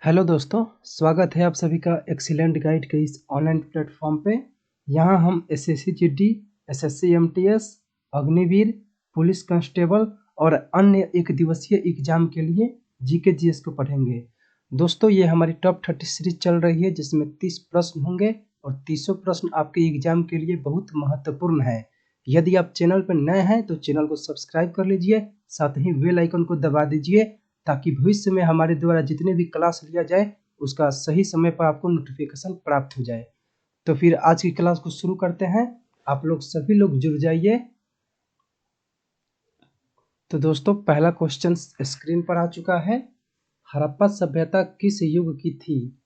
Hello दोस्तों, स्वागत है आप सभी का एक्सीलेंट गाइड के इस ऑनलाइन प्लेटफॉर्म पे। यहाँ हम SSC GD, SSC MTS, Agniveer, police constable और अन्य एक दिवसीय एग्जाम के लिए जीके जीएस को पढ़ेंगे। दोस्तों, ये हमारी टॉप 30 सीरीज चल रही है जिसमें 30 प्रश्न होंगे और 30 प्रश्न आपके एग्जाम के लिए बहुत महत्वपूर्ण है। यदि आप चैनल पर नए हैं तो चैनल को सब्सक्राइब कर लीजिए, साथ ही बेल आइकन को दबा दीजिए ताकि भविष्य में हमारे द्वारा जितने भी क्लास लिया जाए उसका सही समय पर आपको नोटिफिकेशन प्राप्त हो जाए। तो फिर आज की क्लास को शुरू करते हैं। आप लोग सभी लोग जुड़ जाइए। तो दोस्तों, पहला क्वेश्चन स्क्रीन पर आ चुका है। हड़प्पा सभ्यता किस युग की थी?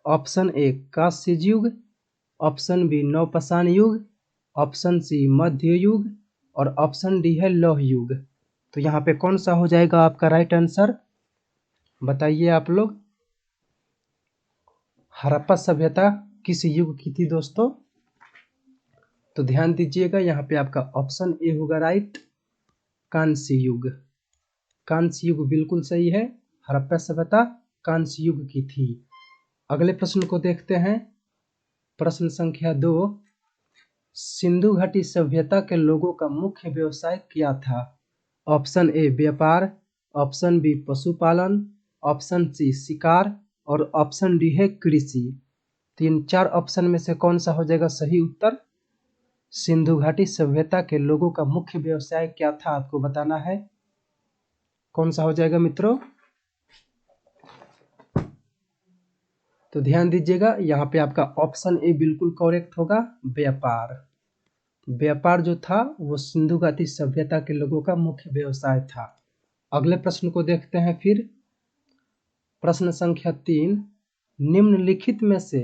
ऑप्शन ए कांस्य युग, ऑप्शन बी नवपाषाण युग, ऑप्शन सी मध्य युग और ऑप्शन डी है लौह युग। तो यहाँ पे कौन सा हो जाएगा आपका राइट आंसर, बताइए आप लोग। हड़प्पा सभ्यता किस युग की थी दोस्तों? तो ध्यान दीजिएगा, यहाँ पे आपका ऑप्शन ए होगा राइट, कांस्य युग। कांस्य युग बिल्कुल सही है। हड़प्पा सभ्यता कांस्य युग की थी। अगले प्रश्न को देखते हैं। प्रश्न संख्या 2, सिंधु घाटी सभ्यता के लोगों का मुख्य व्यवसाय क्या था? ऑप्शन ए व्यापार, ऑप्शन बी पशुपालन, ऑप्शन सी शिकार और ऑप्शन डी है कृषि। तीन चार ऑप्शन में से कौन सा हो जाएगा सही उत्तर? सिंधु घाटी सभ्यता के लोगों का मुख्य व्यवसाय क्या था, आपको बताना है। कौन सा हो जाएगा मित्रों? तो ध्यान दीजिएगा, यहाँ पे आपका ऑप्शन ए बिल्कुल करेक्ट होगा, व्यापार। व्यापार जो था वो सिंधु घाटी सभ्यता के लोगों का मुख्य व्यवसाय था। अगले प्रश्न को देखते हैं फिर। प्रश्न संख्या 3, निम्नलिखित में से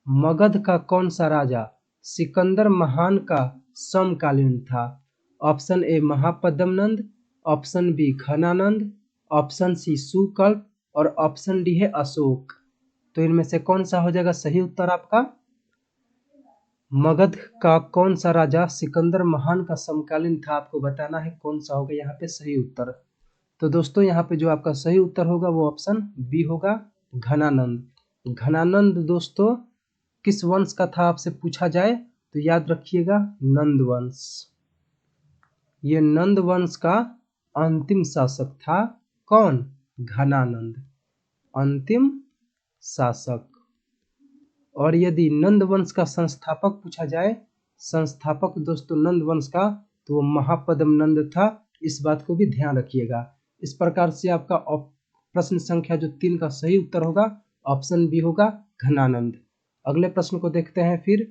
मगध का कौन सा राजा सिकंदर महान का समकालीन था? Option A Mahapadmananda, option B Ghanananda, option C Sukalpa और ऑप्शन डी है अशोक। तो इनमें से कौन सा हो जाएगा सही उत्तर आपका? मगध का कौन सा राजा सिकंदर महान का समकालीन था, आपको बताना है कौन सा होगा यहाँ पे सही उत्तर। तो दोस्तों, यहाँ पे जो आपका सही उत्तर होगा वो ऑप्शन बी होगा, घनानंद। घनानंद दोस्तों किस वंश का था आपसे पूछा जाए तो याद रखिएगा नंद वंश। ये नंद वंश का अंतिम शासक था। कौन? घनानंद, अंतिम शासक। और यदि नंद वंश का संस्थापक पूछा जाए, संस्थापक दोस्तों नंद वंश का, तो वो महापद्मनंद था। इस बात को भी ध्यान रखिएगा। इस प्रकार से आपका प्रश्न संख्या जो 3 का सही उत्तर होगा ऑप्शन बी होगा, घनानंद। अगले प्रश्न को देखते हैं फिर।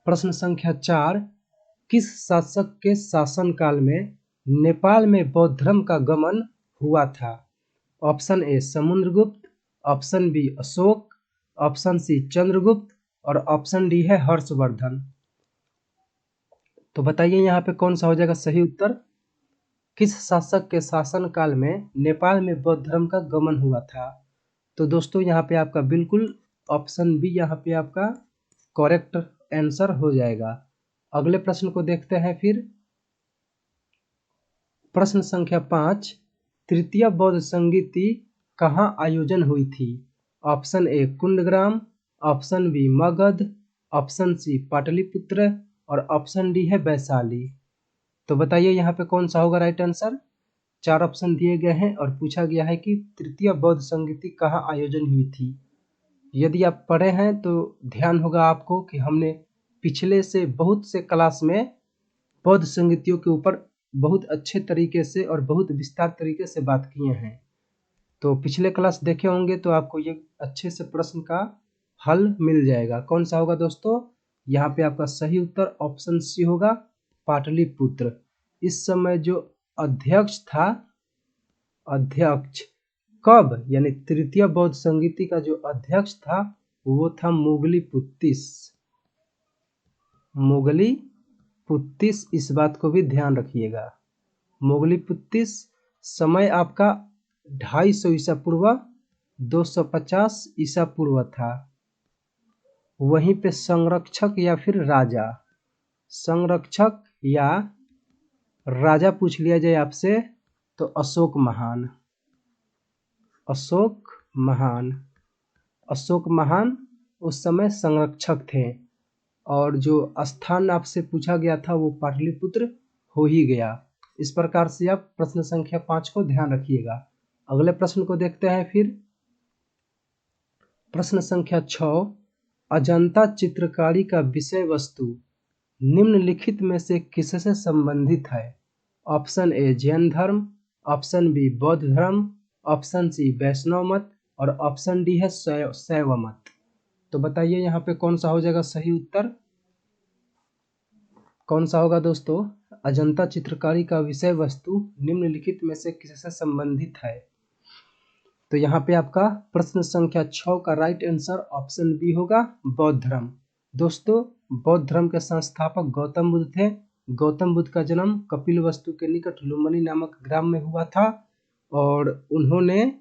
प्रश्न संख्या 4, किस शासक के शासनकाल में नेपाल में बौद्ध धर्म का गमन हुआ था? Option A Samudragupta, option B Ashoka, option C Chandragupta और ऑप्शन डी है हर्षवर्धन। तो बताइए यहाँ पे कौन सा हो जाएगा सही उत्तर? किस शासक के शासनकाल में नेपाल में बौद्ध धर्म का गमन हुआ था? तो दोस्तों यहाँ पे आपका बिल्कुल ऑप्शन बी यहाँ पे आपका करेक्ट आंसर हो जाएगा। अगले प्रश्न को देखते हैं फिर। प्रश्न संख्या 5, तृतीय बौद्ध संगीति कहाँ आयोजन हुई थी? Option A Kundagram, option B Magadha, option C Pataliputra और ऑप्शन डी है वैशाली। तो बताइए यहाँ पे कौन सा होगा राइट आंसर? 4 ऑप्शन दिए गए हैं और पूछा गया है कि तृतीय बौद्ध संगीति कहाँ आयोजन हुई थी। यदि आप पढ़े हैं तो ध्यान होगा आपको कि हमने पिछले से बहुत से क्लास में बौद्ध संगीतियों के ऊपर बहुत अच्छे तरीके से और बहुत विस्तार तरीके से बात किए हैं। तो पिछले क्लास देखे होंगे तो आपको ये अच्छे से प्रश्न का हल मिल जाएगा। कौन सा होगा दोस्तों? यहाँ पे आपका सही उत्तर ऑप्शन सी होगा, पाटलिपुत्र। इस समय जो अध्यक्ष था, अध्यक्ष कब, यानी तृतीय बौद्ध संगीति का जो अध्यक्ष था वो था मोगलीपुत्तिस। मोगलीपुत्तिस, इस बात को भी ध्यान रखिएगा। मोगलीपुत्तिस, समय आपका 250 ईसा पूर्व 250 ईसा पूर्व था। वहीं पे संरक्षक या फिर राजा, संरक्षक या राजा पूछ लिया जाए आपसे तो अशोक महान। अशोक महान। अशोक महान उस समय संरक्षक थे और जो स्थान आपसे पूछा गया था वो पाटलिपुत्र हो ही गया। इस प्रकार से आप प्रश्न संख्या 5 को ध्यान रखिएगा। अगले प्रश्न को देखते हैं फिर। प्रश्न संख्या 6, अजंता चित्रकारी का विषय वस्तु निम्नलिखित में से किससे संबंधित है? ऑप्शन ए जैन धर्म, ऑप्शन बी बौद्ध धर्म, ऑप्शन सी वैष्णव मत और ऑप्शन डी है शैव मत। तो बताइए यहाँ पे कौन सा हो जाएगा सही उत्तर? कौन सा होगा दोस्तों? अजंता चित्रकारी का विषय वस्तु निम्नलिखित में से किससे संबंधित है? तो यहाँ पे आपका प्रश्न संख्या 6 का राइट आंसर ऑप्शन बी होगा बौद्ध धर्म। दोस्तों बौद्ध धर्म के संस्थापक गौतम बुद्ध थे। गौतम बुद्ध का जन्म कपिलवस्तु के निकट लुम्बिनी नामक ग्राम में हुआ था और उन्होंने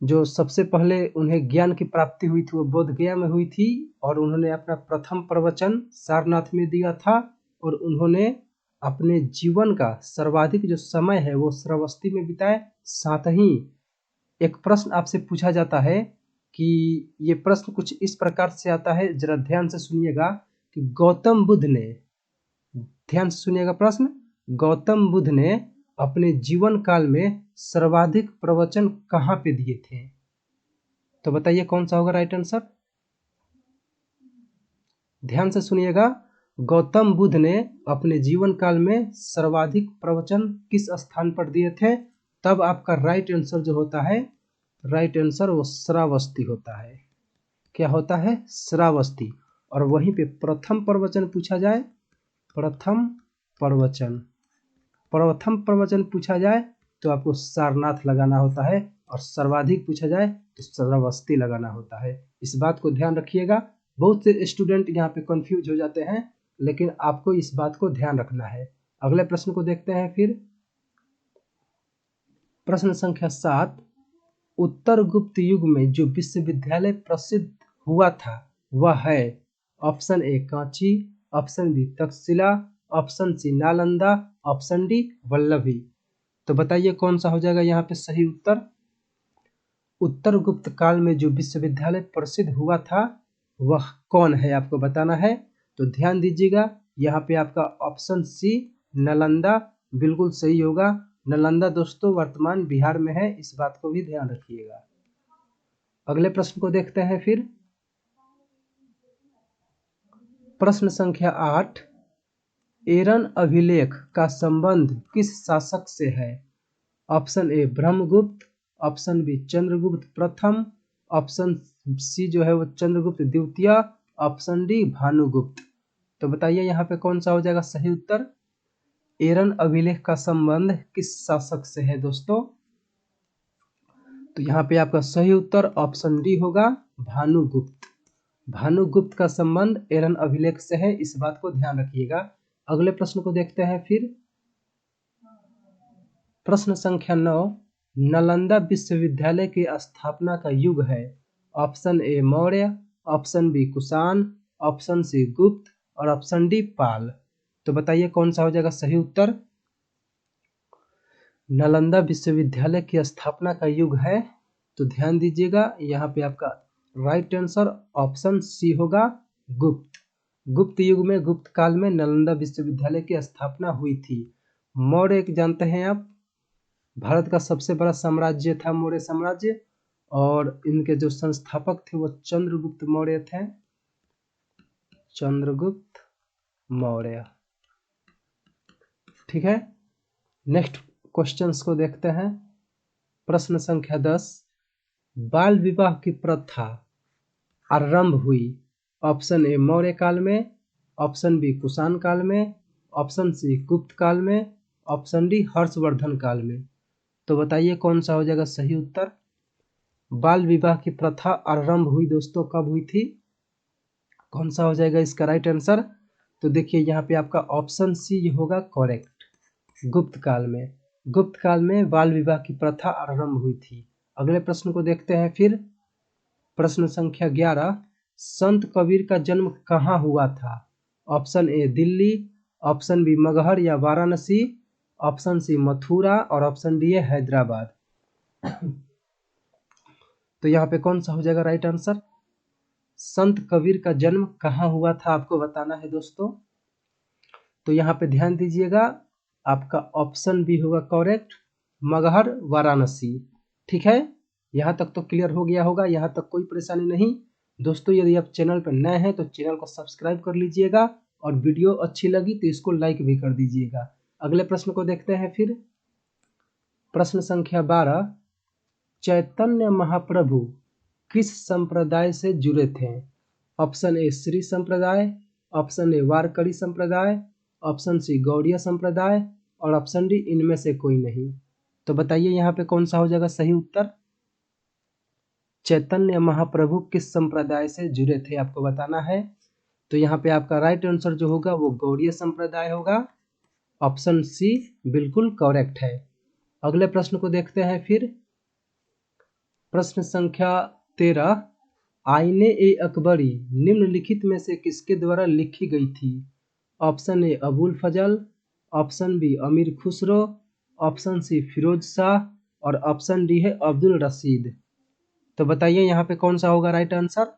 जो सबसे पहले उन्हें ज्ञान की प्राप्ति हुई थी वो बोध गया में हुई थी और उन्होंने अपना प्रथम प्रवचन सारनाथ में दिया था और उन्होंने अपने जीवन का सर्वाधिक जो समय है वो श्रावस्ती में बिताए। साथ ही एक प्रश्न आपसे पूछा जाता है कि ये प्रश्न कुछ इस प्रकार से आता है, जरा ध्यान से सुनिएगा कि गौतम बुद्ध ने, ध्यान से सुनिएगा प्रश्न, गौतम बुद्ध ने अपने जीवन काल में सर्वाधिक प्रवचन कहाँ पे दिए थे? तो बताइए कौन सा होगा राइट आंसर? ध्यान से सुनिएगा, गौतम बुद्ध ने अपने जीवन काल में सर्वाधिक प्रवचन किस स्थान पर दिए थे? तब आपका राइट आंसर जो होता है, राइट आंसर वो श्रावस्ती होता है। क्या होता है? श्रावस्ती। और वहीं पे प्रथम प्रवचन पूछा जाए, प्रथम प्रवचन पूछा जाए तो आपको सारनाथ लगाना होता है और सर्वाधिक पूछा जाए तो श्रावस्ती लगाना होता है। इस बात को ध्यान रखिएगा। बहुत से स्टूडेंट यहाँ पे कंफ्यूज हो जाते हैं, लेकिन आपको इस बात को ध्यान रखना है। अगले प्रश्न को देखते हैं फिर। प्रश्न संख्या 7, उत्तर गुप्त युग में जो विश्वविद्यालय प्रसिद्ध हुआ था वह है? Option A Kanchi, option B Taxila, option C Nalanda, option D Vallabhi. तो बताइए कौन सा हो जाएगा यहाँ पे सही उत्तर? उत्तर गुप्त काल में जो विश्वविद्यालय प्रसिद्ध हुआ था वह कौन है आपको बताना है। तो ध्यान दीजिएगा, यहाँ पे आपका ऑप्शन सी नालंदा बिल्कुल सही होगा। नालंदा दोस्तों वर्तमान बिहार में है, इस बात को भी ध्यान रखिएगा। अगले प्रश्न को देखते हैं फिर। प्रश्न संख्या 8, एरन अभिलेख का संबंध किस शासक से है? Option A Brahmagupta, option B Chandragupta प्रथम, ऑप्शन सी जो है वो चंद्रगुप्त द्वितीय, ऑप्शन डी भानुगुप्त। तो बताइए यहाँ पे कौन सा हो जाएगा सही उत्तर? एरन अभिलेख का संबंध किस शासक से है दोस्तों? तो यहाँ पे आपका सही उत्तर ऑप्शन डी होगा भानुगुप्त। भानुगुप्त का संबंध एरन अभिलेख से है, इस बात को ध्यान रखिएगा। अगले प्रश्न को देखते हैं फिर। प्रश्न संख्या 9, नालंदा विश्वविद्यालय की स्थापना का युग है? Option A Maurya, option B Kushan, option C Gupta और ऑप्शन डी पाल। तो बताइए कौन सा हो जाएगा सही उत्तर? नालंदा विश्वविद्यालय की स्थापना का युग है, तो ध्यान दीजिएगा यहाँ पे आपका राइट आंसर ऑप्शन सी होगा गुप्त। गुप्त युग में, गुप्त काल में नालंदा विश्वविद्यालय की स्थापना हुई थी। मौर्य जानते हैं आप, भारत का सबसे बड़ा साम्राज्य था मौर्य साम्राज्य, और इनके जो संस्थापक थे वो चंद्रगुप्त मौर्य थे, चंद्रगुप्त मौर्य। ठीक है, नेक्स्ट क्वेश्चंस को देखते हैं। प्रश्न संख्या 10, बाल विवाह की प्रथा आरंभ हुई? ऑप्शन ए मौर्य काल में, ऑप्शन बी कुषाण काल में, ऑप्शन सी गुप्त काल में, ऑप्शन डी हर्षवर्धन काल में। तो बताइए कौन सा हो जाएगा सही उत्तर? बाल विवाह की प्रथा आरंभ हुई दोस्तों कब हुई थी? कौन सा हो जाएगा इसका राइट आंसर? तो देखिए यहाँ पे आपका ऑप्शन सी होगा करेक्ट, गुप्त काल में। गुप्त काल में बाल विवाह की प्रथा आरंभ हुई थी। अगले प्रश्न को देखते हैं फिर। प्रश्न संख्या 11, संत कबीर का जन्म कहाँ हुआ था? Option A Delhi, option B Maghar या वाराणसी, ऑप्शन सी मथुरा और ऑप्शन डी है हैदराबाद। तो यहाँ पे कौन सा हो जाएगा राइट आंसर? संत कबीर का जन्म कहाँ हुआ था आपको बताना है दोस्तों। तो यहाँ पे ध्यान दीजिएगा, आपका ऑप्शन बी होगा करेक्ट, मगहर वाराणसी। ठीक है, यहाँ तक तो क्लियर हो गया होगा, यहाँ तक कोई परेशानी नहीं। दोस्तों यदि आप चैनल पर नए हैं तो चैनल को सब्सक्राइब कर लीजिएगा और वीडियो अच्छी लगी तो इसको लाइक भी कर दीजिएगा। अगले प्रश्न को देखते हैं फिर। प्रश्न संख्या 12, चैतन्य महाप्रभु किस संप्रदाय से जुड़े थे? ऑप्शन ए श्री संप्रदाय, ऑप्शन ए वारकरी संप्रदाय, ऑप्शन सी गौड़िया संप्रदाय और ऑप्शन डी इनमें से कोई नहीं। तो बताइए यहाँ पे कौन सा हो जाएगा सही उत्तर? चैतन्य महाप्रभु किस संप्रदाय से जुड़े थे आपको बताना है। तो यहाँ पे आपका राइट आंसर जो होगा वो गौड़िया संप्रदाय होगा। ऑप्शन सी बिल्कुल करेक्ट है। अगले प्रश्न को देखते हैं फिर। प्रश्न संख्या 13, आईने ए अकबरी निम्नलिखित में से किसके द्वारा लिखी गई थी? Option A Abul Fazl, option B Amir Khusrau, option C Firoz Shah और ऑप्शन डी है अब्दुल रशीद। तो बताइए यहाँ पे कौन सा होगा राइट आंसर?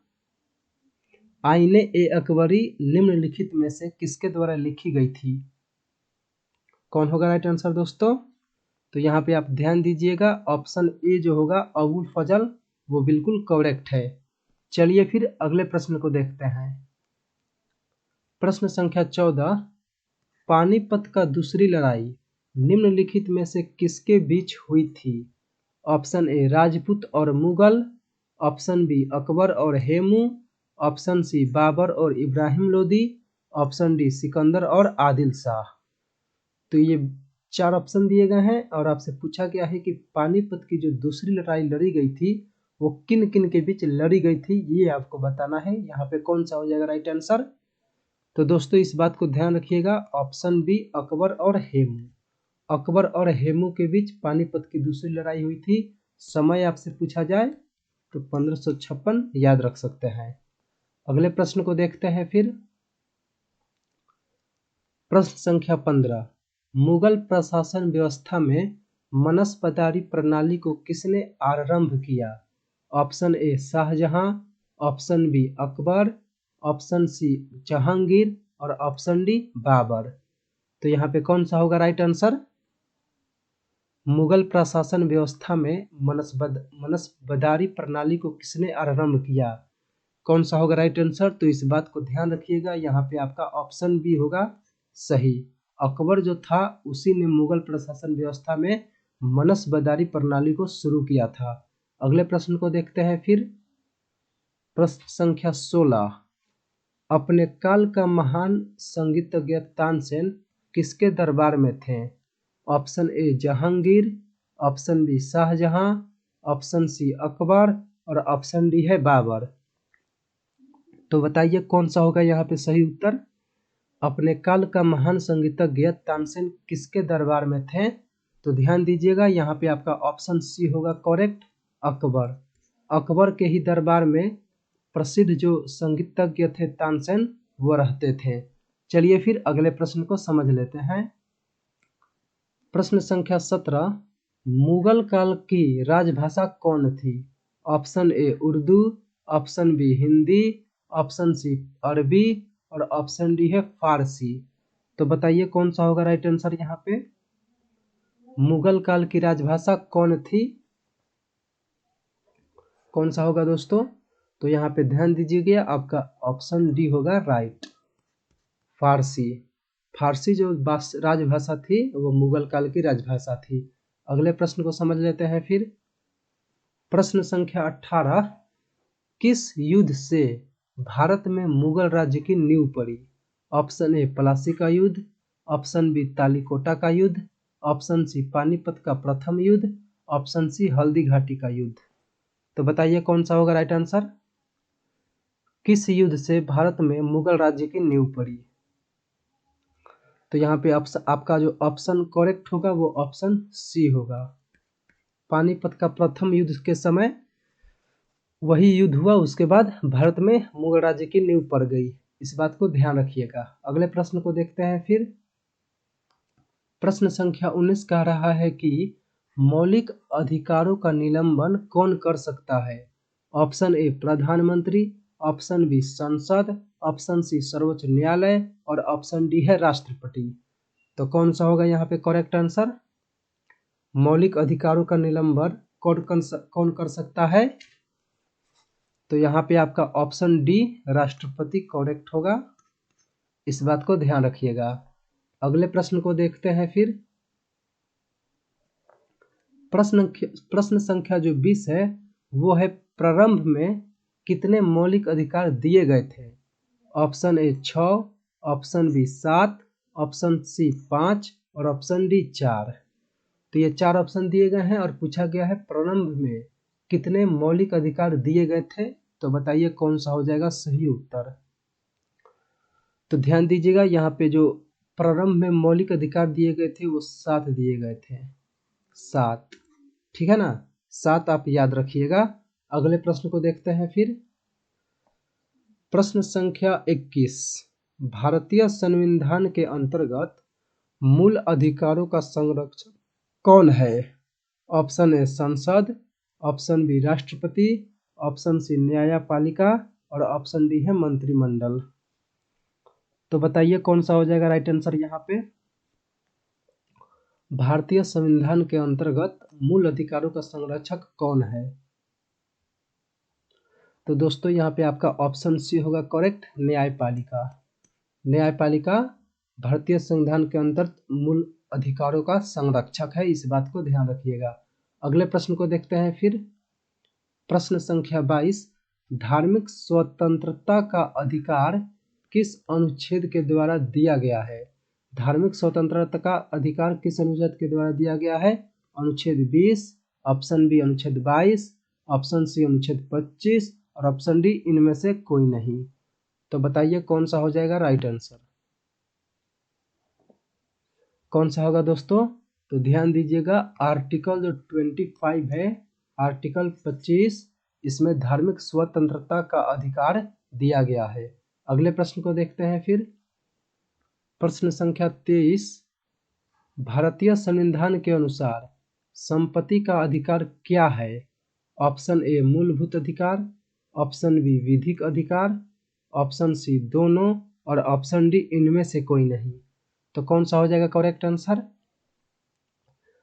आईने ए अकबरी निम्नलिखित में से किसके द्वारा लिखी गई थी? कौन होगा राइट आंसर दोस्तों? तो यहाँ पे आप ध्यान दीजिएगा, ऑप्शन ए जो होगा अबुल फजल वो बिल्कुल करेक्ट है। चलिए फिर अगले प्रश्न को देखते हैं। प्रश्न संख्या 14, पानीपत का दूसरी लड़ाई निम्नलिखित में से किसके बीच हुई थी? ऑप्शन ए राजपूत और मुगल, ऑप्शन बी अकबर और हेमू, ऑप्शन सी बाबर और इब्राहिम लोदी, ऑप्शन डी सिकंदर और आदिल शाह। तो ये 4 ऑप्शन दिए गए हैं और आपसे पूछा गया है कि पानीपत की जो दूसरी लड़ाई लड़ी गई थी वो किन किन के बीच लड़ी गई थी, ये आपको बताना है। यहाँ पे कौन सा हो जाएगा राइट आंसर? तो दोस्तों इस बात को ध्यान रखिएगा, ऑप्शन बी अकबर और हेमू। अकबर और हेमू के बीच पानीपत की दूसरी लड़ाई हुई थी। समय आपसे पूछा जाए तो 1556 याद रख सकते हैं। अगले प्रश्न को देखते हैं फिर। प्रश्न संख्या 15, मुगल प्रशासन व्यवस्था में मनसबदारी प्रणाली को किसने आरंभ किया? Option A Shahjahan, option B Akbar, option C Jahangir और ऑप्शन डी बाबर। तो यहाँ पे कौन सा होगा राइट आंसर? मुगल प्रशासन व्यवस्था में मनसबदारी प्रणाली को किसने आरंभ किया? कौन सा होगा राइट आंसर? तो इस बात को ध्यान रखिएगा, यहाँ पे आपका ऑप्शन बी होगा सही। अकबर जो था उसी ने मुगल प्रशासन व्यवस्था में मनसबदारी प्रणाली को शुरू किया था। अगले प्रश्न को देखते हैं फिर। प्रश्न संख्या 16, अपने काल का महान संगीतज्ञ तानसेन किसके दरबार में थे? Option A Jahangir, option B Shahjahan, option C Akbar और ऑप्शन डी है बाबर। तो बताइए कौन सा होगा यहाँ पे सही उत्तर? अपने काल का महान संगीतज्ञ तानसेन किसके दरबार में थे? तो ध्यान दीजिएगा, यहाँ पे आपका ऑप्शन सी होगा करेक्ट, अकबर। अकबर के ही दरबार में प्रसिद्ध जो संगीतज्ञ थे तानसेन वो रहते थे। चलिए फिर अगले प्रश्न को समझ लेते हैं। प्रश्न संख्या 17, मुगल काल की राजभाषा कौन थी? Option A Urdu, option B Hindi, option C Arabi और ऑप्शन डी है फारसी। तो बताइए कौन सा होगा राइट आंसर यहाँ पे? मुगल काल की राजभाषा कौन थी? कौन सा होगा दोस्तों? तो यहाँ पे ध्यान दीजिएगा, आपका ऑप्शन डी होगा राइट, फारसी। फारसी जो राजभाषा थी वो मुगल काल की राजभाषा थी। अगले प्रश्न को समझ लेते हैं फिर। प्रश्न संख्या 18, किस युद्ध से भारत में मुगल राज्य की नींव पड़ी? ऑप्शन ए प्लासी का युद्ध, ऑप्शन बी तालीकोटा का युद्ध, ऑप्शन सी पानीपत का प्रथम युद्ध, ऑप्शन सी हल्दी घाटी का युद्ध। तो बताइए कौन सा होगा राइट आंसर? किस युद्ध से भारत में मुगल राज्य की नींव पड़ी? तो यहाँ पे आपका जो ऑप्शन करेक्ट होगा वो ऑप्शन सी होगा। पानीपत का प्रथम युद्ध के समय वही युद्ध हुआ, उसके बाद भारत में मुगल राज्य की नींव पड़ गई। इस बात को ध्यान रखिएगा। अगले प्रश्न को देखते हैं फिर। प्रश्न संख्या 19 कह रहा है कि मौलिक अधिकारों का निलंबन कौन कर सकता है? ऑप्शन ए प्रधानमंत्री, ऑप्शन बी संसद, ऑप्शन सी सर्वोच्च न्यायालय और ऑप्शन डी है राष्ट्रपति। तो कौन सा होगा यहाँ पे करेक्ट आंसर? मौलिक अधिकारों का निलंबन कौन कर सकता है? तो यहाँ पे आपका ऑप्शन डी राष्ट्रपति करेक्ट होगा, इस बात को ध्यान रखिएगा। अगले प्रश्न को देखते हैं फिर। प्रश्न संख्या जो 20 है वो है प्रारंभ में कितने मौलिक अधिकार दिए गए थे? Option A 6, option B 7, option C 5 और ऑप्शन डी 4। तो ये 4 ऑप्शन दिए गए हैं और पूछा गया है प्रारंभ में कितने मौलिक अधिकार दिए गए थे। तो बताइए कौन सा हो जाएगा सही उत्तर? तो ध्यान दीजिएगा, यहाँ पे जो प्रारंभ में मौलिक अधिकार दिए गए थे वो 7 दिए गए थे, 7, ठीक है ना, 7 आप याद रखिएगा। अगले प्रश्न को देखते हैं फिर। प्रश्न संख्या 21, भारतीय संविधान के अंतर्गत मूल अधिकारों का संरक्षक कौन है? ऑप्शन ए संसद, ऑप्शन बी राष्ट्रपति, ऑप्शन सी न्यायपालिका और ऑप्शन डी है मंत्रिमंडल। तो बताइए कौन सा हो जाएगा राइट आंसर यहाँ पे? भारतीय संविधान के अंतर्गत मूल अधिकारों का संरक्षक कौन है? तो दोस्तों यहाँ पे आपका ऑप्शन सी होगा करेक्ट, न्यायपालिका। न्यायपालिका भारतीय संविधान के अंतर्गत मूल अधिकारों का संरक्षक है, इस बात को ध्यान रखिएगा। अगले प्रश्न को देखते हैं फिर। प्रश्न संख्या 22, धार्मिक स्वतंत्रता का अधिकार किस अनुच्छेद के द्वारा दिया गया है? धार्मिक स्वतंत्रता का अधिकार किस अनुच्छेद के द्वारा दिया गया है? अनुच्छेद 20, ऑप्शन बी अनुच्छेद 22, ऑप्शन सी अनुच्छेद 25 और ऑप्शन डी इनमें से कोई नहीं। तो बताइए कौन सा हो जाएगा राइट आंसर? कौन सा होगा दोस्तों? तो ध्यान दीजिएगा, आर्टिकल जो 25 है, आर्टिकल 25, इसमें धार्मिक स्वतंत्रता का अधिकार दिया गया है। अगले प्रश्न को देखते हैं फिर। प्रश्न संख्या 23, भारतीय संविधान के अनुसार संपत्ति का अधिकार क्या है? ऑप्शन ए मूलभूत अधिकार, ऑप्शन बी विधिक अधिकार, ऑप्शन सी दोनों और ऑप्शन डी इनमें से कोई नहीं। तो कौन सा हो जाएगा करेक्ट आंसर?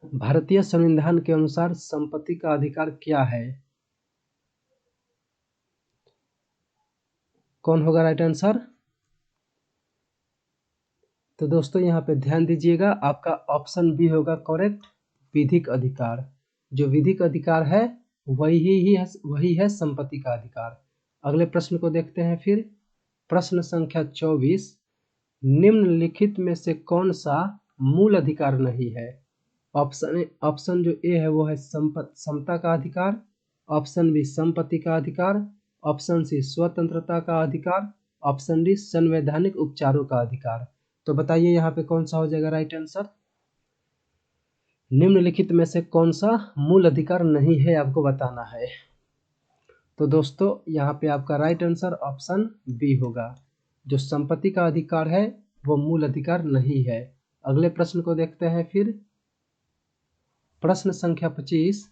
भारतीय संविधान के अनुसार संपत्ति का अधिकार क्या है? कौन होगा राइट आंसर? तो दोस्तों यहाँ पे ध्यान दीजिएगा, आपका ऑप्शन बी होगा करेक्ट, विधिक अधिकार। जो विधिक अधिकार है वही है संपत्ति का अधिकार। अगले प्रश्न को देखते हैं फिर। प्रश्न संख्या 24, निम्नलिखित में से कौन सा मूल अधिकार नहीं है? ऑप्शन जो ए है वो है समता का अधिकार, ऑप्शन बी संपत्ति का अधिकार, ऑप्शन सी स्वतंत्रता का अधिकार, ऑप्शन डी संवैधानिक उपचारों का अधिकार। तो बताइए यहाँ पे कौन सा हो जाएगा राइट आंसर? निम्नलिखित में से कौन सा मूल अधिकार नहीं है आपको बताना है। तो दोस्तों यहाँ पे आपका राइट आंसर ऑप्शन बी होगा, जो संपत्ति का अधिकार है वो मूल अधिकार नहीं है। अगले प्रश्न को देखते हैं फिर। प्रश्न संख्या 25,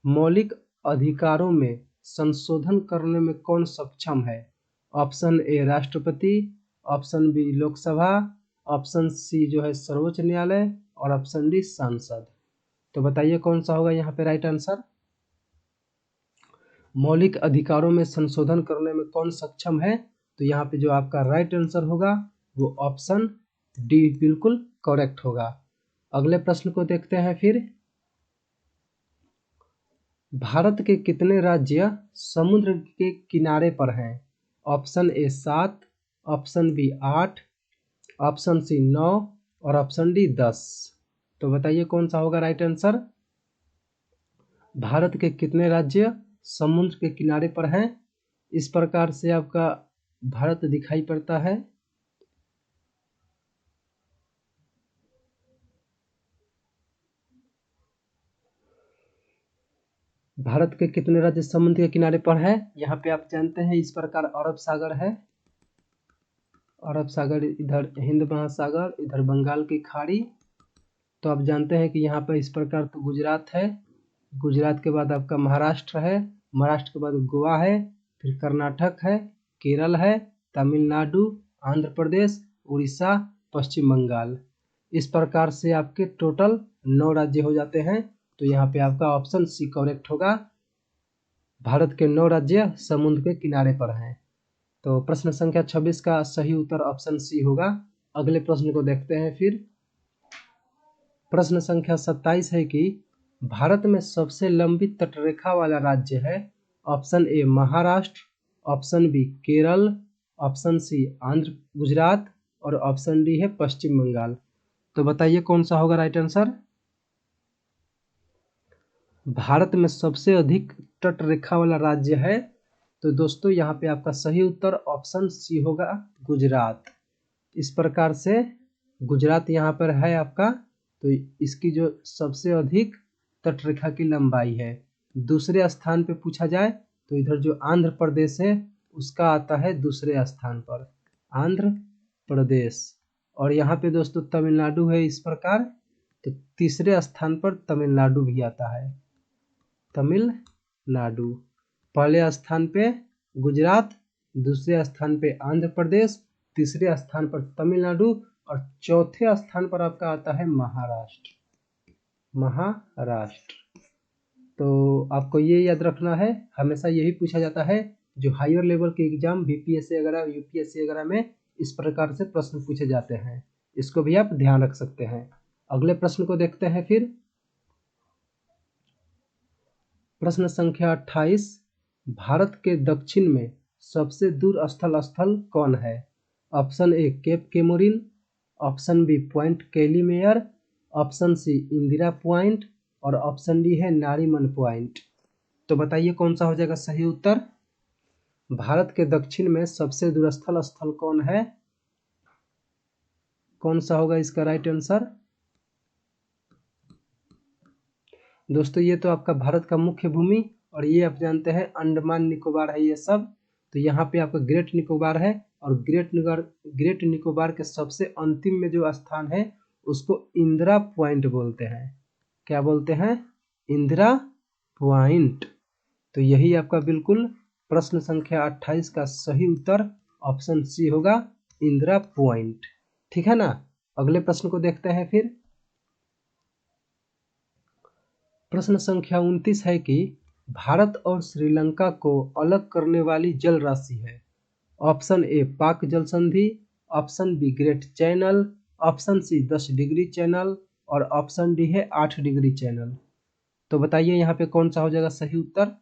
मौलिक अधिकारों में संशोधन करने में कौन सक्षम है? ऑप्शन ए राष्ट्रपति, option B Lok Sabha, option C जो है सर्वोच्च न्यायालय और ऑप्शन डी सांसद। तो बताइए कौन सा होगा यहाँ पे राइट आंसर? मौलिक अधिकारों में संशोधन करने में कौन सक्षम है? तो यहाँ पे जो आपका राइट आंसर होगा वो ऑप्शन डी बिल्कुल करेक्ट होगा। अगले प्रश्न को देखते हैं फिर। भारत के कितने राज्य समुद्र के किनारे पर हैं? Option A 7, option B 8, option C 9 और ऑप्शन डी 10। तो बताइए कौन सा होगा राइट आंसर? भारत के कितने राज्य समुद्र के किनारे पर हैं? इस प्रकार से आपका भारत दिखाई पड़ता है। भारत के कितने राज्य समुद्र के किनारे पर है? यहाँ पे आप जानते हैं इस प्रकार अरब सागर है, अरब सागर, इधर हिंद महासागर, इधर बंगाल की खाड़ी। तो आप जानते हैं कि यहाँ पर इस प्रकार तो गुजरात है, गुजरात के बाद आपका महाराष्ट्र है महाराष्ट्र के बाद गोवा है, फिर कर्नाटक है, केरल है, तमिलनाडु, आंध्र प्रदेश, उड़ीसा, पश्चिम बंगाल। इस प्रकार से आपके टोटल 9 राज्य हो जाते हैं। तो यहाँ पे आपका ऑप्शन सी करेक्ट होगा। भारत के 9 राज्य समुद्र के किनारे पर हैं। तो प्रश्न संख्या 26 का सही उत्तर ऑप्शन सी होगा। अगले प्रश्न को देखते हैं फिर। प्रश्न संख्या 27 है कि भारत में सबसे लंबी तटरेखा वाला राज्य है। Option A Maharashtra, option B Kerala, option C Andhra Gujarat और ऑप्शन डी है पश्चिम बंगाल। तो बताइए कौन सा होगा राइट आंसर। भारत में सबसे अधिक तटरेखा वाला राज्य है। तो दोस्तों यहाँ पे आपका सही उत्तर ऑप्शन सी होगा, गुजरात। इस प्रकार से गुजरात यहाँ पर है आपका। तो इसकी जो सबसे अधिक तटरेखा की लंबाई है। दूसरे स्थान पे पूछा जाए तो इधर जो आंध्र प्रदेश है उसका आता है दूसरे स्थान पर, आंध्र प्रदेश। और यहाँ पे दोस्तों तमिलनाडु है इस प्रकार। तो तीसरे स्थान पर तमिलनाडु भी आता है, तमिलनाडु। पहले स्थान पे गुजरात, दूसरे स्थान पे आंध्र प्रदेश, तीसरे स्थान पर तमिलनाडु और चौथे स्थान पर आपका आता है महाराष्ट्र, महाराष्ट्र। तो आपको ये याद रखना है, हमेशा यही पूछा जाता है जो हायर लेवल के एग्जाम बीपीएससी वगैरह यूपीएससी वगैरह में इस प्रकार से प्रश्न पूछे जाते हैं। इसको भी आप ध्यान रख सकते हैं। अगले प्रश्न को देखते हैं फिर। प्रश्न संख्या 28, भारत के दक्षिण में सबसे दूर स्थल कौन है। Option A Cape Comorin, option B point Calimere, option C Indira point और ऑप्शन डी है नारीमन पॉइंट। तो बताइए कौन सा हो जाएगा सही उत्तर। भारत के दक्षिण में सबसे दूर स्थल कौन है, कौन सा होगा इसका राइट आंसर। दोस्तों ये तो आपका भारत का मुख्य भूमि और ये आप जानते हैं अंडमान निकोबार है ये सब। तो यहाँ पे आपका ग्रेट निकोबार है और ग्रेट निकोबार के सबसे अंतिम में जो स्थान है उसको इंदिरा पॉइंट बोलते हैं। क्या बोलते हैं, इंदिरा पॉइंट। तो यही आपका बिल्कुल प्रश्न संख्या 28 का सही उत्तर ऑप्शन सी होगा, इंदिरा पॉइंट। ठीक है ना। अगले प्रश्न को देखते हैं फिर। प्रश्न संख्या 29 है कि भारत और श्रीलंका को अलग करने वाली जल राशि है। ऑप्शन ए पाक जल संधि, option B great channel, option C 10 degree channel और ऑप्शन डी है 8 डिग्री चैनल। तो बताइए यहाँ पे कौन सा हो जाएगा सही उत्तर।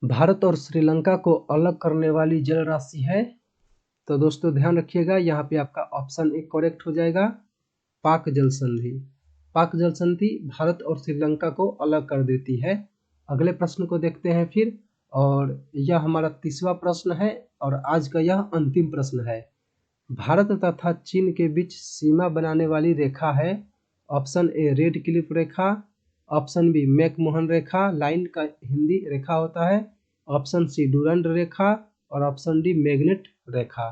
भारत और श्रीलंका को अलग करने वाली जल राशि है। तो दोस्तों ध्यान रखिएगा, यहाँ पे आपका ऑप्शन ए करेक्ट हो जाएगा, पाक जल संधि। पाक जल संधि भारत और श्रीलंका को अलग कर देती है। अगले प्रश्न को देखते हैं फिर, और यह हमारा 30वां प्रश्न है और आज का यह अंतिम प्रश्न है। भारत तथा चीन के बीच सीमा बनाने वाली रेखा है। ऑप्शन ए रेड क्लिफ रेखा, ऑप्शन बी मैकमोहन रेखा, लाइन का हिंदी रेखा होता है, ऑप्शन सी डूरंड रेखा और ऑप्शन डी मैग्नेट रेखा।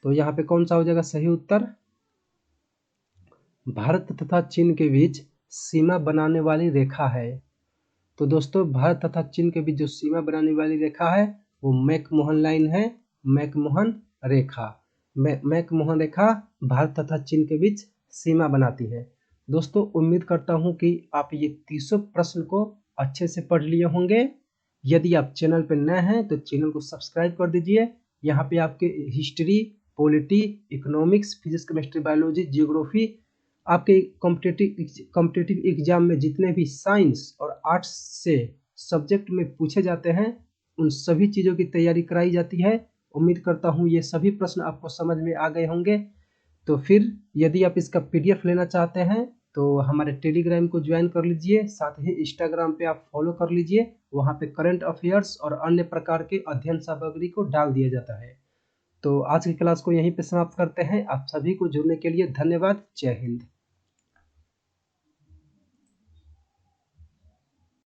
तो यहाँ पे कौन सा हो जाएगा सही उत्तर। भारत तथा चीन के बीच सीमा बनाने वाली रेखा है। तो दोस्तों भारत तथा चीन के बीच जो सीमा बनाने वाली रेखा है वो मैकमोहन लाइन है, मैकमोहन रेखा। मैकमोहन रेखा भारत तथा चीन के बीच सीमा बनाती है। दोस्तों उम्मीद करता हूं कि आप ये 300 प्रश्न को अच्छे से पढ़ लिए होंगे। यदि आप चैनल पर नए हैं तो चैनल को सब्सक्राइब कर दीजिए। यहाँ पे आपके history, polity, economics, physics, chemistry, biology, geography, आपके कॉम्पिटिटिव एग्जाम में जितने भी साइंस और आर्ट्स से सब्जेक्ट में पूछे जाते हैं उन सभी चीज़ों की तैयारी कराई जाती है। उम्मीद करता हूँ ये सभी प्रश्न आपको समझ में आ गए होंगे। तो फिर यदि आप इसका PDF लेना चाहते हैं तो हमारे टेलीग्राम को ज्वाइन कर लीजिए, साथ ही इंस्टाग्राम पे आप फॉलो कर लीजिए। वहाँ पे करंट अफेयर्स और अन्य प्रकार के अध्ययन सामग्री को डाल दिया जाता है। तो आज की क्लास को यहीं पे समाप्त करते हैं। आप सभी को जुड़ने के लिए धन्यवाद। जय हिंद।